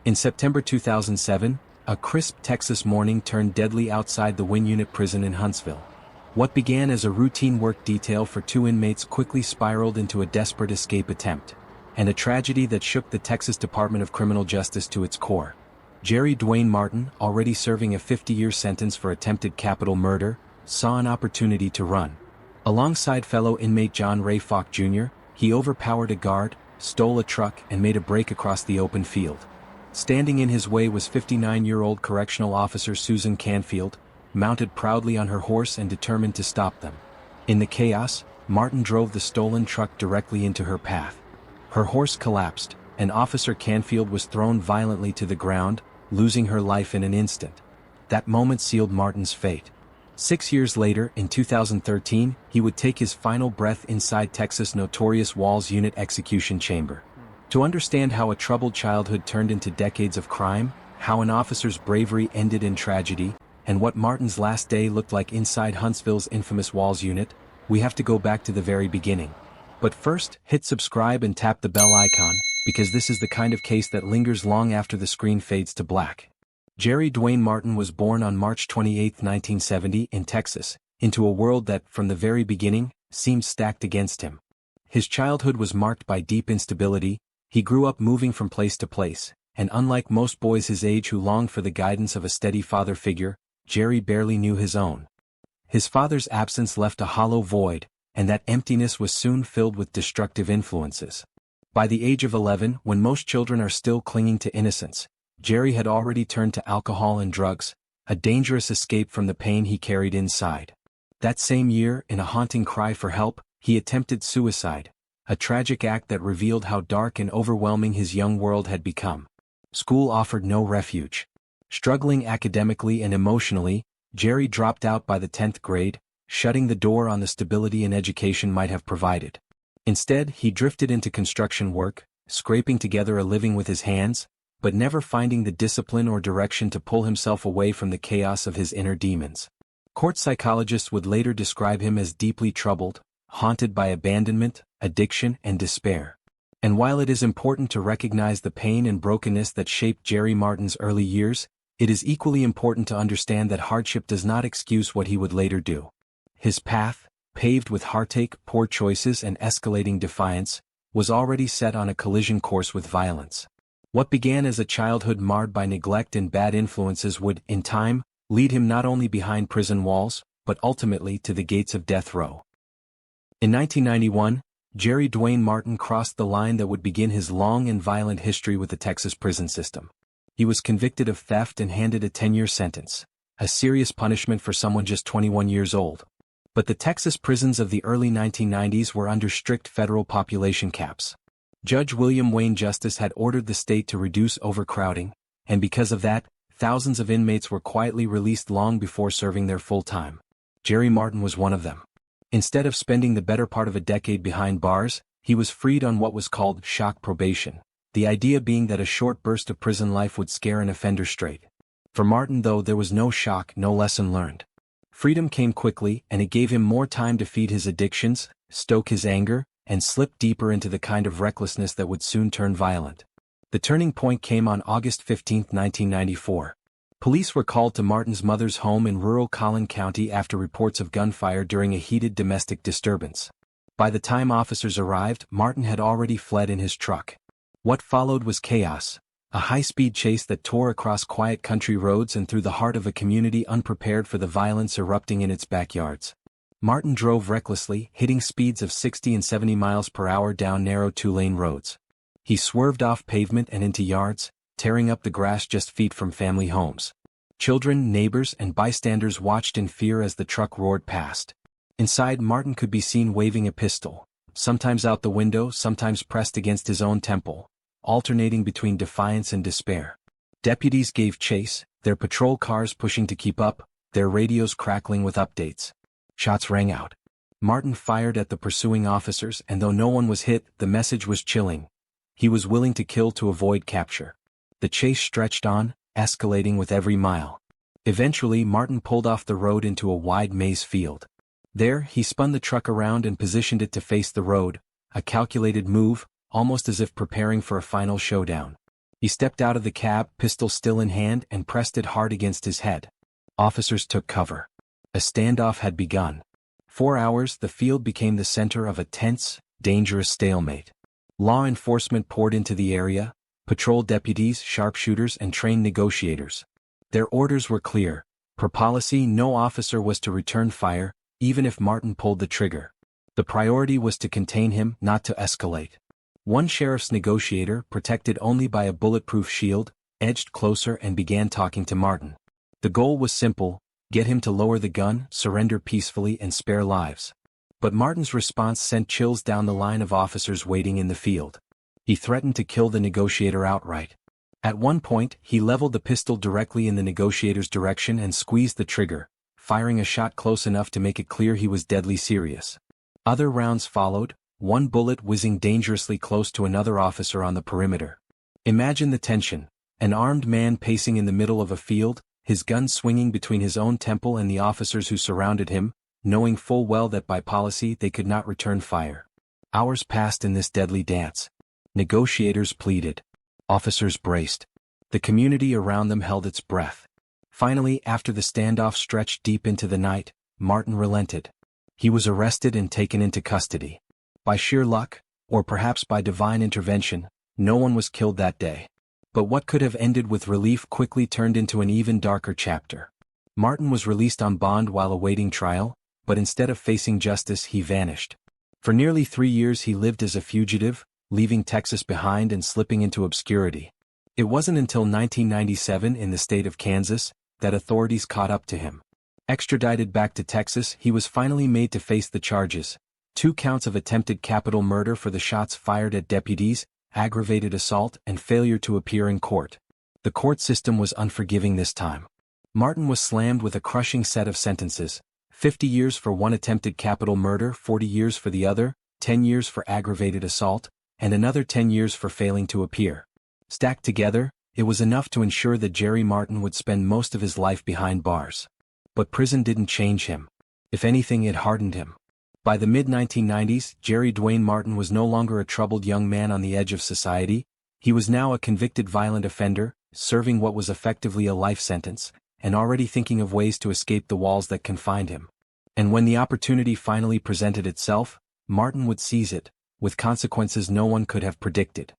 In September 2007, a crisp Texas morning turned deadly outside the Wynne Unit prison in Huntsville. What began as a routine work detail for two inmates quickly spiraled into a desperate escape attempt, and a tragedy that shook the Texas Department of Criminal Justice to its core. Jerry Duane Martin, already serving a 50-year sentence for attempted capital murder, saw an opportunity to run. Alongside fellow inmate John Ray Falk Jr., he overpowered a guard, stole a truck and made a break across the open field. Standing in his way was 59-year-old correctional officer Susan Canfield, mounted proudly on her horse and determined to stop them. In the chaos, Martin drove the stolen truck directly into her path. Her horse collapsed, and Officer Canfield was thrown violently to the ground, losing her life in an instant. That moment sealed Martin's fate. 6 years later, in 2013, he would take his final breath inside Texas' notorious Wynne Unit execution chamber. To understand how a troubled childhood turned into decades of crime, how an officer's bravery ended in tragedy, and what Martin's last day looked like inside Huntsville's infamous Wynne Unit, we have to go back to the very beginning. But first, hit subscribe and tap the bell icon, because this is the kind of case that lingers long after the screen fades to black. Jerry Duane Martin was born on March 28, 1970, in Texas, into a world that, from the very beginning, seemed stacked against him. His childhood was marked by deep instability. He grew up moving from place to place, and unlike most boys his age who longed for the guidance of a steady father figure, Jerry barely knew his own. His father's absence left a hollow void, and that emptiness was soon filled with destructive influences. By the age of 11, when most children are still clinging to innocence, Jerry had already turned to alcohol and drugs, a dangerous escape from the pain he carried inside. That same year, in a haunting cry for help, he attempted suicide, a tragic act that revealed how dark and overwhelming his young world had become. School offered no refuge. Struggling academically and emotionally, Jerry dropped out by the 10th grade, shutting the door on the stability an education might have provided. Instead, he drifted into construction work, scraping together a living with his hands, but never finding the discipline or direction to pull himself away from the chaos of his inner demons. Court psychologists would later describe him as deeply troubled, haunted by abandonment, addiction, and despair. And while it is important to recognize the pain and brokenness that shaped Jerry Martin's early years, it is equally important to understand that hardship does not excuse what he would later do. His path, paved with heartache, poor choices, and escalating defiance, was already set on a collision course with violence. What began as a childhood marred by neglect and bad influences would, in time, lead him not only behind prison walls, but ultimately to the gates of death row. In 1991, Jerry Duane Martin crossed the line that would begin his long and violent history with the Texas prison system. He was convicted of theft and handed a 10-year sentence, a serious punishment for someone just 21 years old. But the Texas prisons of the early 1990s were under strict federal population caps. Judge William Wayne Justice had ordered the state to reduce overcrowding, and because of that, thousands of inmates were quietly released long before serving their full time. Jerry Martin was one of them. Instead of spending the better part of a decade behind bars, he was freed on what was called shock probation, the idea being that a short burst of prison life would scare an offender straight. For Martin, though, there was no shock, no lesson learned. Freedom came quickly, and it gave him more time to feed his addictions, stoke his anger, and slip deeper into the kind of recklessness that would soon turn violent. The turning point came on August 15, 1994. Police were called to Martin's mother's home in rural Collin County after reports of gunfire during a heated domestic disturbance. By the time officers arrived, Martin had already fled in his truck. What followed was chaos, a high-speed chase that tore across quiet country roads and through the heart of a community unprepared for the violence erupting in its backyards. Martin drove recklessly, hitting speeds of 60 and 70 miles per hour down narrow two-lane roads. He swerved off pavement and into yards, tearing up the grass just feet from family homes. Children, neighbors, and bystanders watched in fear as the truck roared past. Inside, Martin could be seen waving a pistol, sometimes out the window, sometimes pressed against his own temple, alternating between defiance and despair. Deputies gave chase, their patrol cars pushing to keep up, their radios crackling with updates. Shots rang out. Martin fired at the pursuing officers, and though no one was hit, the message was chilling. He was willing to kill to avoid capture. The chase stretched on, escalating with every mile. Eventually, Martin pulled off the road into a wide maize field. There, he spun the truck around and positioned it to face the road, a calculated move, almost as if preparing for a final showdown. He stepped out of the cab, pistol still in hand, and pressed it hard against his head. Officers took cover. A standoff had begun. 4 hours, the field became the center of a tense, dangerous stalemate. Law enforcement poured into the area, patrol deputies, sharpshooters, and trained negotiators. Their orders were clear. Per policy, no officer was to return fire, even if Martin pulled the trigger. The priority was to contain him, not to escalate. One sheriff's negotiator, protected only by a bulletproof shield, edged closer and began talking to Martin. The goal was simple: get him to lower the gun, surrender peacefully, and spare lives. But Martin's response sent chills down the line of officers waiting in the field. He threatened to kill the negotiator outright. At one point, he leveled the pistol directly in the negotiator's direction and squeezed the trigger, firing a shot close enough to make it clear he was deadly serious. Other rounds followed, one bullet whizzing dangerously close to another officer on the perimeter. Imagine the tension: an armed man pacing in the middle of a field, his gun swinging between his own temple and the officers who surrounded him, knowing full well that by policy they could not return fire. Hours passed in this deadly dance. Negotiators pleaded. Officers braced. The community around them held its breath. Finally, after the standoff stretched deep into the night, Martin relented. He was arrested and taken into custody. By sheer luck, or perhaps by divine intervention, no one was killed that day. But what could have ended with relief quickly turned into an even darker chapter. Martin was released on bond while awaiting trial, but instead of facing justice, he vanished. For nearly 3 years he lived as a fugitive, leaving Texas behind and slipping into obscurity. It wasn't until 1997 in the state of Kansas that authorities caught up to him. Extradited back to Texas, he was finally made to face the charges: 2 counts of attempted capital murder for the shots fired at deputies, aggravated assault, and failure to appear in court. The court system was unforgiving this time. Martin was slammed with a crushing set of sentences: 50 years for one attempted capital murder, 40 years for the other, 10 years for aggravated assault, and another 10 years for failing to appear. Stacked together, it was enough to ensure that Jerry Martin would spend most of his life behind bars. But prison didn't change him. If anything, it hardened him. By the mid-1990s, Jerry Duane Martin was no longer a troubled young man on the edge of society. He was now a convicted violent offender, serving what was effectively a life sentence, and already thinking of ways to escape the walls that confined him. And when the opportunity finally presented itself, Martin would seize it, with consequences no one could have predicted.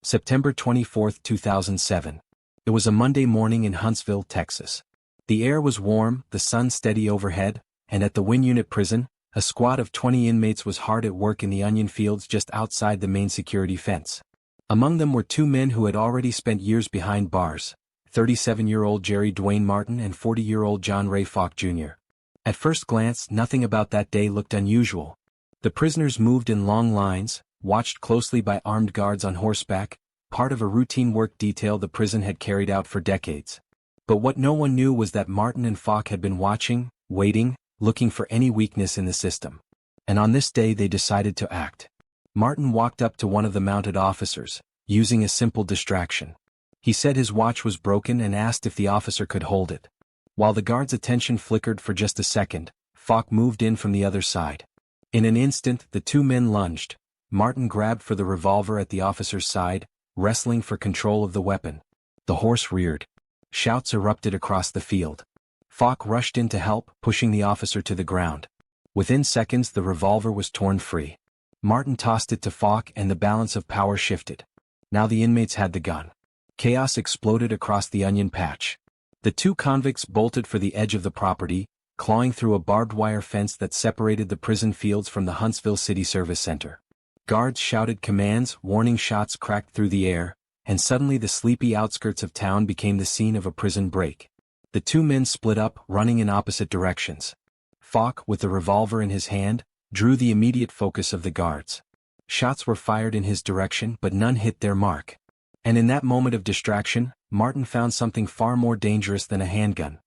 September 24, 2007. It was a Monday morning in Huntsville, Texas. The air was warm, the sun steady overhead, and at the Wynne Unit prison, a squad of 20 inmates was hard at work in the onion fields just outside the main security fence. Among them were 2 men who had already spent years behind bars: 37-year-old Jerry Duane Martin and 40-year-old John Ray Falk Jr. At first glance, nothing about that day looked unusual. The prisoners moved in long lines, watched closely by armed guards on horseback, part of a routine work detail the prison had carried out for decades. But what no one knew was that Martin and Falk had been watching, waiting, looking for any weakness in the system. And on this day they decided to act. Martin walked up to one of the mounted officers, using a simple distraction. He said his watch was broken and asked if the officer could hold it. While the guard's attention flickered for just a second, Falk moved in from the other side. In an instant, the 2 men lunged. Martin grabbed for the revolver at the officer's side, wrestling for control of the weapon. The horse reared. Shouts erupted across the field. Falk rushed in to help, pushing the officer to the ground. Within seconds, the revolver was torn free. Martin tossed it to Falk and the balance of power shifted. Now the inmates had the gun. Chaos exploded across the onion patch. The 2 convicts bolted for the edge of the property, clawing through a barbed wire fence that separated the prison fields from the Huntsville City Service Center. Guards shouted commands, warning shots cracked through the air, and suddenly the sleepy outskirts of town became the scene of a prison break. The 2 men split up, running in opposite directions. Falk, with the revolver in his hand, drew the immediate focus of the guards. Shots were fired in his direction, but none hit their mark. And in that moment of distraction, Martin found something far more dangerous than a handgun.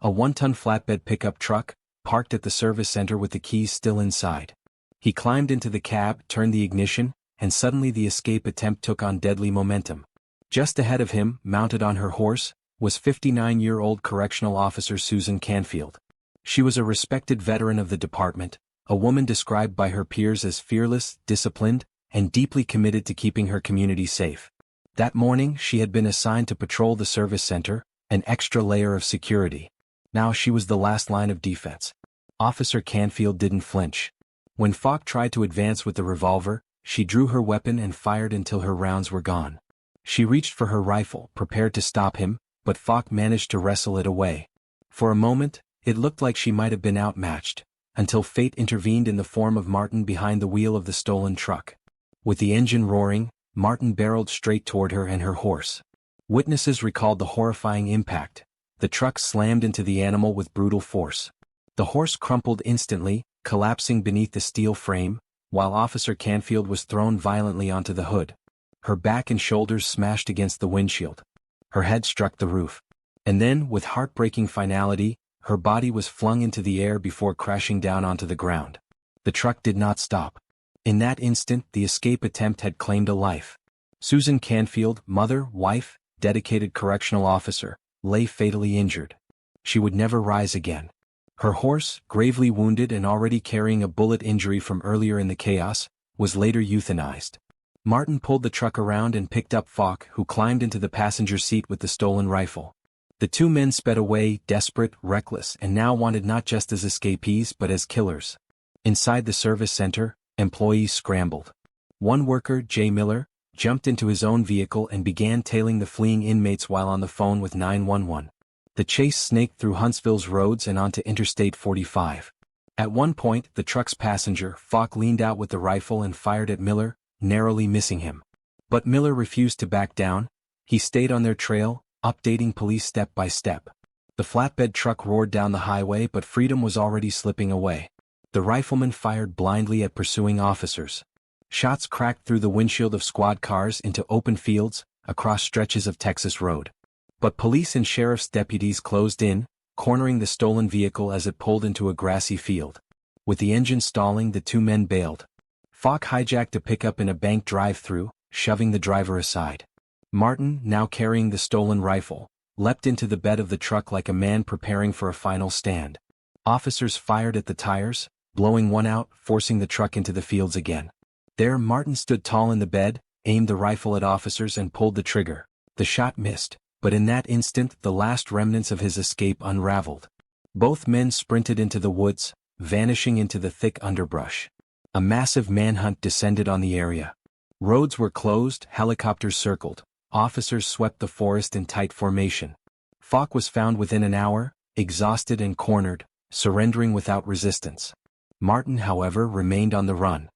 A 1-ton flatbed pickup truck, parked at the service center with the keys still inside. He climbed into the cab, turned the ignition, and suddenly the escape attempt took on deadly momentum. Just ahead of him, mounted on her horse, was 59-year-old correctional officer Susan Canfield. She was a respected veteran of the department, a woman described by her peers as fearless, disciplined, and deeply committed to keeping her community safe. That morning she had been assigned to patrol the service center, an extra layer of security. Now she was the last line of defense. Officer Canfield didn't flinch. When Falk tried to advance with the revolver, she drew her weapon and fired until her rounds were gone. She reached for her rifle, prepared to stop him, but Falk managed to wrestle it away. For a moment, it looked like she might have been outmatched, until fate intervened in the form of Martin behind the wheel of the stolen truck. With the engine roaring, Martin barreled straight toward her and her horse. Witnesses recalled the horrifying impact. The truck slammed into the animal with brutal force. The horse crumpled instantly, collapsing beneath the steel frame, while Officer Canfield was thrown violently onto the hood. Her back and shoulders smashed against the windshield. Her head struck the roof. And then, with heartbreaking finality, her body was flung into the air before crashing down onto the ground. The truck did not stop. In that instant, the escape attempt had claimed a life. Susan Canfield, mother, wife, dedicated correctional officer, lay fatally injured. She would never rise again. Her horse, gravely wounded and already carrying a bullet injury from earlier in the chaos, was later euthanized. Martin pulled the truck around and picked up Falk, who climbed into the passenger seat with the stolen rifle. The two men sped away, desperate, reckless, and now wanted not just as escapees but as killers. Inside the service center, employees scrambled. One worker, Jay Miller, jumped into his own vehicle and began tailing the fleeing inmates while on the phone with 911. The chase snaked through Huntsville's roads and onto Interstate 45. At one point, the truck's passenger, Falk, leaned out with the rifle and fired at Miller, narrowly missing him. But Miller refused to back down. He stayed on their trail, updating police step by step. The flatbed truck roared down the highway, but freedom was already slipping away. The rifleman fired blindly at pursuing officers. Shots cracked through the windshield of squad cars into open fields, across stretches of Texas road. But police and sheriff's deputies closed in, cornering the stolen vehicle as it pulled into a grassy field. With the engine stalling, the two men bailed. Falk hijacked a pickup in a bank drive-thru, shoving the driver aside. Martin, now carrying the stolen rifle, leapt into the bed of the truck like a man preparing for a final stand. Officers fired at the tires, blowing one out, forcing the truck into the fields again. There, Martin stood tall in the bed, aimed the rifle at officers and pulled the trigger. The shot missed, but in that instant the last remnants of his escape unraveled. Both men sprinted into the woods, vanishing into the thick underbrush. A massive manhunt descended on the area. Roads were closed, helicopters circled. Officers swept the forest in tight formation. Falk was found within an hour, exhausted and cornered, surrendering without resistance. Martin, however, remained on the run.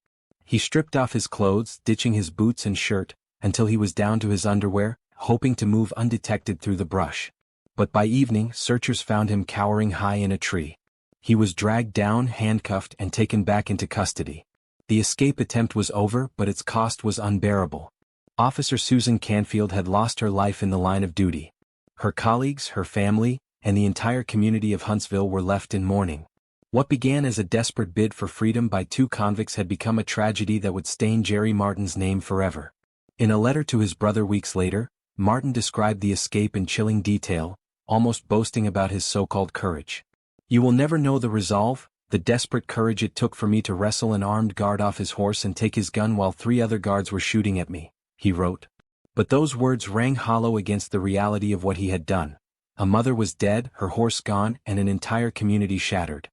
He stripped off his clothes, ditching his boots and shirt, until he was down to his underwear, hoping to move undetected through the brush. But by evening, searchers found him cowering high in a tree. He was dragged down, handcuffed, and taken back into custody. The escape attempt was over, but its cost was unbearable. Officer Susan Canfield had lost her life in the line of duty. Her colleagues, her family, and the entire community of Huntsville were left in mourning. What began as a desperate bid for freedom by two convicts had become a tragedy that would stain Jerry Martin's name forever. In a letter to his brother weeks later, Martin described the escape in chilling detail, almost boasting about his so-called courage. "You will never know the resolve, the desperate courage it took for me to wrestle an armed guard off his horse and take his gun while 3 other guards were shooting at me," he wrote. But those words rang hollow against the reality of what he had done. A mother was dead, her horse gone, and an entire community shattered.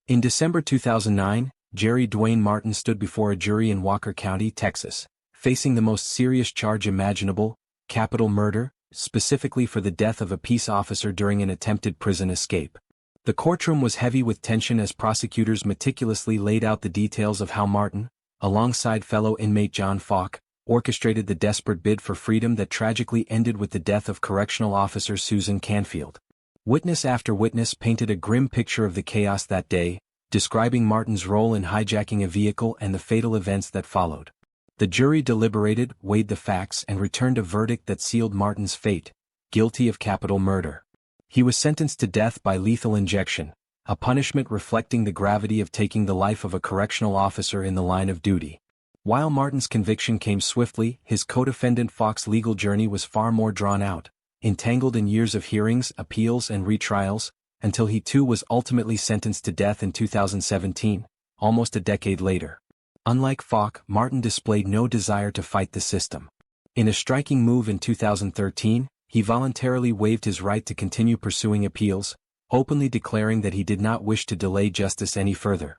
In December 2009, Jerry Duane Martin stood before a jury in Walker County, Texas, facing the most serious charge imaginable, capital murder, specifically for the death of a peace officer during an attempted prison escape. The courtroom was heavy with tension as prosecutors meticulously laid out the details of how Martin, alongside fellow inmate John Falk, orchestrated the desperate bid for freedom that tragically ended with the death of correctional officer Susan Canfield. Witness after witness painted a grim picture of the chaos that day, describing Martin's role in hijacking a vehicle and the fatal events that followed. The jury deliberated, weighed the facts, and returned a verdict that sealed Martin's fate: guilty of capital murder. He was sentenced to death by lethal injection, a punishment reflecting the gravity of taking the life of a correctional officer in the line of duty. While Martin's conviction came swiftly, his co-defendant Falk's legal journey was far more drawn out, entangled in years of hearings, appeals, and retrials, until he too was ultimately sentenced to death in 2017, almost a decade later. Unlike Falk, Martin displayed no desire to fight the system. In a striking move in 2013, he voluntarily waived his right to continue pursuing appeals, openly declaring that he did not wish to delay justice any further.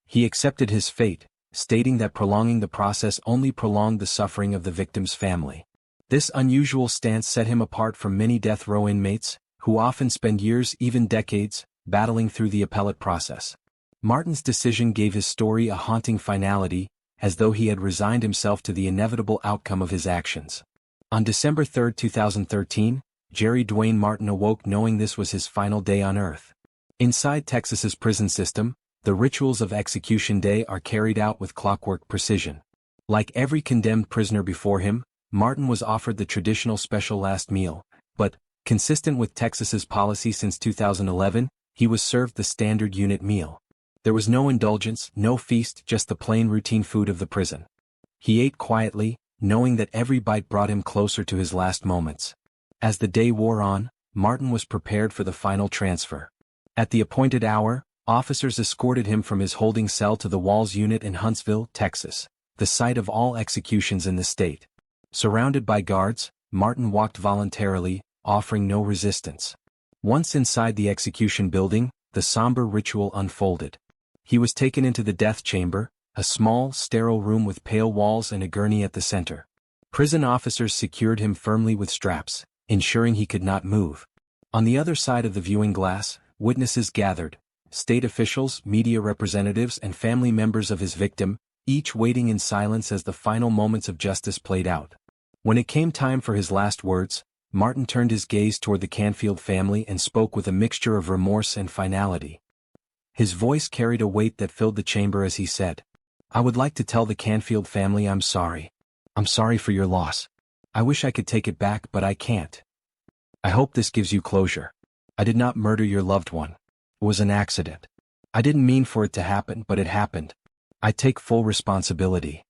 He accepted his fate, stating that prolonging the process only prolonged the suffering of the victim's family. This unusual stance set him apart from many death row inmates, who often spend years, even decades, battling through the appellate process. Martin's decision gave his story a haunting finality, as though he had resigned himself to the inevitable outcome of his actions. On December 3, 2013, Jerry Duane Martin awoke knowing this was his final day on earth. Inside Texas's prison system, the rituals of execution day are carried out with clockwork precision. Like every condemned prisoner before him, Martin was offered the traditional special last meal, but, consistent with Texas's policy since 2011, he was served the standard unit meal. There was no indulgence, no feast, just the plain routine food of the prison. He ate quietly, knowing that every bite brought him closer to his last moments. As the day wore on, Martin was prepared for the final transfer. At the appointed hour, officers escorted him from his holding cell to the Walls Unit in Huntsville, Texas, the site of all executions in the state. Surrounded by guards, Martin walked voluntarily, offering no resistance. Once inside the execution building, the somber ritual unfolded. He was taken into the death chamber, a small, sterile room with pale walls and a gurney at the center. Prison officers secured him firmly with straps, ensuring he could not move. On the other side of the viewing glass, witnesses gathered, state officials, media representatives, and family members of his victim, each waiting in silence as the final moments of justice played out. When it came time for his last words, Martin turned his gaze toward the Canfield family and spoke with a mixture of remorse and finality. His voice carried a weight that filled the chamber as he said, "I would like to tell the Canfield family I'm sorry. I'm sorry for your loss. I wish I could take it back, but I can't. I hope this gives you closure. I did not murder your loved one. It was an accident. I didn't mean for it to happen, but it happened. I take full responsibility."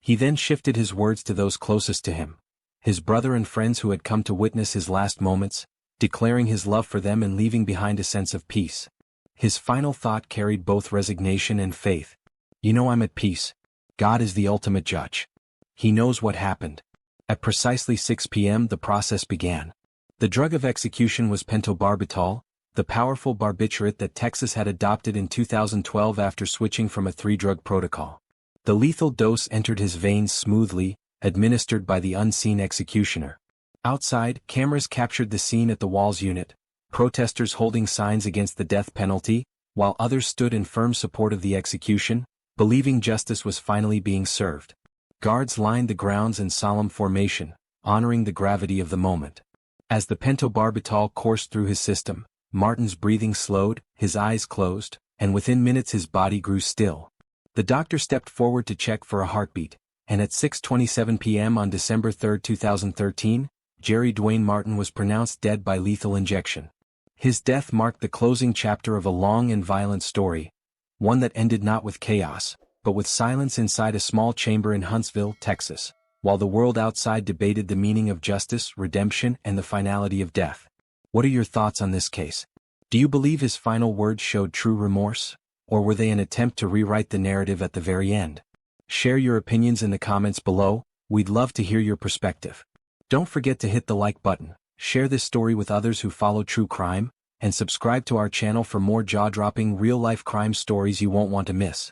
He then shifted his words to those closest to him, his brother and friends who had come to witness his last moments, declaring his love for them and leaving behind a sense of peace. His final thought carried both resignation and faith. "You know, I'm at peace. God is the ultimate judge. He knows what happened." At precisely 6 p.m. the process began. The drug of execution was pentobarbital, the powerful barbiturate that Texas had adopted in 2012 after switching from a 3-drug protocol. The lethal dose entered his veins smoothly, administered by the unseen executioner. Outside, cameras captured the scene at the Walls Unit, protesters holding signs against the death penalty, while others stood in firm support of the execution, believing justice was finally being served. Guards lined the grounds in solemn formation, honoring the gravity of the moment. As the pentobarbital coursed through his system, Martin's breathing slowed, his eyes closed, and within minutes his body grew still. The doctor stepped forward to check for a heartbeat, and at 6:27 p.m. on December 3, 2013, Jerry Duane Martin was pronounced dead by lethal injection. His death marked the closing chapter of a long and violent story, one that ended not with chaos, but with silence inside a small chamber in Huntsville, Texas, while the world outside debated the meaning of justice, redemption, and the finality of death. What are your thoughts on this case? Do you believe his final words showed true remorse, or were they an attempt to rewrite the narrative at the very end? Share your opinions in the comments below. We'd love to hear your perspective. Don't forget to hit the like button, share this story with others who follow true crime, and subscribe to our channel for more jaw-dropping real-life crime stories you won't want to miss.